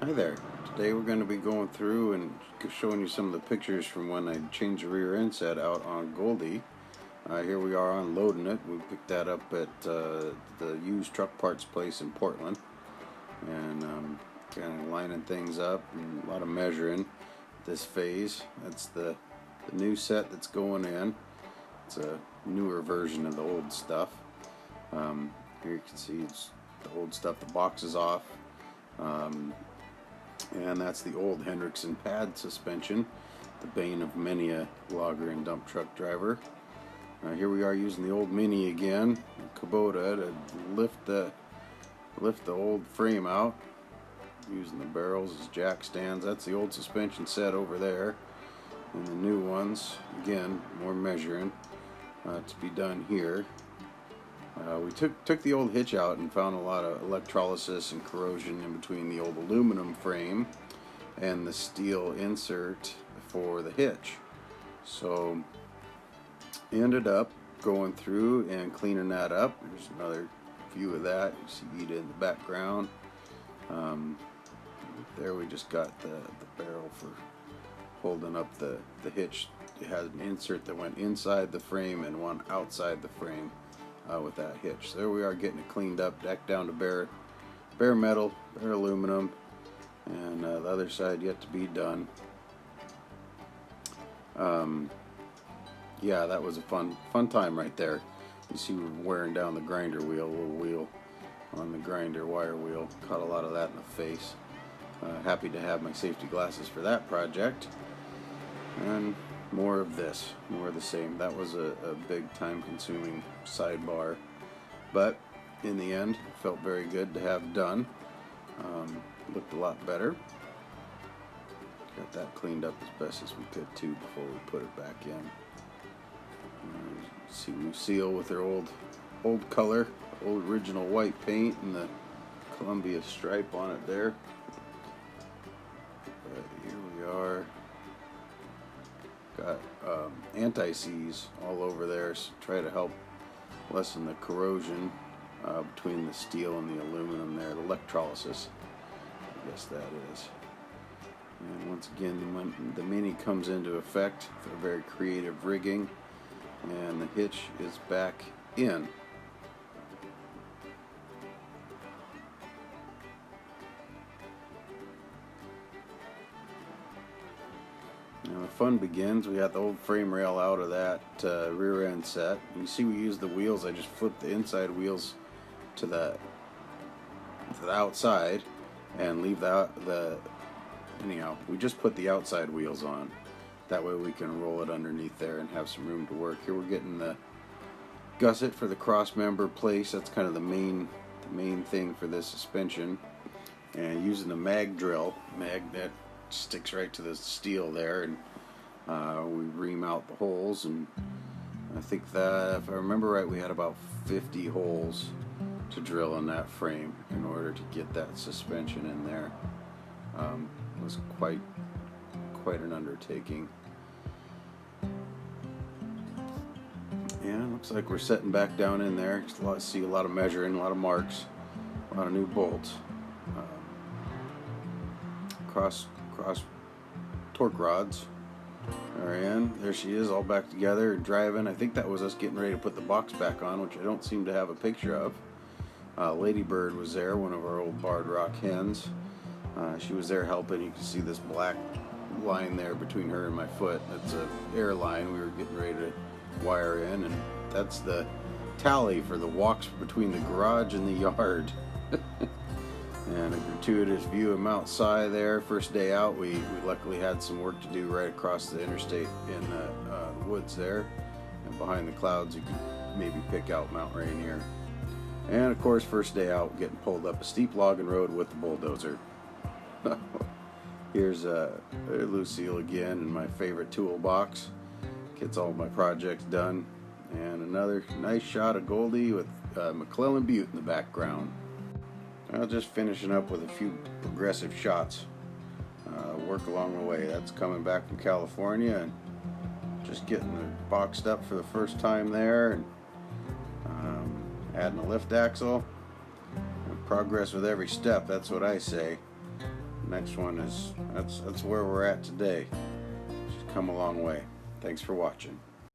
Hi there. Today we're going to be going through and showing you some of the pictures from when I changed the rear end set out on Goldie. Here we are unloading it. We picked that up at the used truck parts place in Portland, and kind of lining things up and a lot of measuring this phase. That's the new set that's going in. It's a newer version of the old stuff. Here you can see it's the old stuff. The box is off. And that's the old Hendrickson pad suspension, the bane of many a logger and dump truck driver. Here we are using the old Mini again, Kubota, to lift the old frame out, using the barrels as jack stands. That's the old suspension set over there, and the new ones, again, more measuring to be done here. We took the old hitch out and found a lot of electrolysis and corrosion in between the old aluminum frame and the steel insert for the hitch. So ended up going through and cleaning that up. There's another view of that. You see Ida in the background. There we just got the barrel for holding up the hitch. It had an insert that went inside the frame and one outside the frame. With that hitch. So there we are, getting it cleaned up, decked down to bare metal, bare aluminum, and the other side yet to be done. Yeah, that was a fun time right there. You see we're wearing down the grinder wheel, little wheel on the grinder, wire wheel. Caught a lot of that in the face. Happy to have my safety glasses for that project. And more of this, more of the same. That was a big time-consuming sidebar, but in the end, it felt very good to have done. Looked a lot better. Got that cleaned up as best as we could too before we put it back in. See Lucille with her old color, old original white paint, and the Columbia stripe on it there. But here we are. Got anti-seize all over there, so try to help lessen the corrosion between the steel and the aluminum there, the electrolysis, I guess that is. And once again, the Mini comes into effect for very creative rigging, and the hitch is back in. Now the fun begins. We got the old frame rail out of that rear end set. You see we use the wheels. I just flipped the inside wheels to the outside and leave anyhow, we just put the outside wheels on. That way we can roll it underneath there and have some room to work. Here we're getting the gusset for the cross member place. That's kind of the main thing for this suspension. And using the mag drill, that sticks right to the steel there, and we ream out the holes, and I think that, if I remember right, we had about 50 holes to drill in that frame in order to get that suspension in there. It was quite an undertaking. Yeah, looks like we're setting back down in there. See a lot of measuring, a lot of marks, a lot of new bolts. Cross torque rods are in. There she is, all back together, driving. I think that was us getting ready to put the box back on, which I don't seem to have a picture of. Ladybird was there, one of our old barred rock hens. She was there helping. You can see this black line there between her and my foot. That's a air line we were getting ready to wire in, and that's the tally for the walks between the garage and the yard. And a gratuitous view of Mount Si there. First day out, we luckily had some work to do right across the interstate in the woods there. And behind the clouds, you could maybe pick out Mount Rainier. And of course, first day out, getting pulled up a steep logging road with the bulldozer. Here's Lucille again in my favorite toolbox. Gets all my projects done. And another nice shot of Goldie with McClellan Butte in the background. Just finishing up with a few progressive shots. Work along the way. That's coming back from California and just getting it boxed up for the first time there, and adding a lift axle. And progress with every step, that's what I say. Next one is, that's where we're at today. She's come a long way. Thanks for watching.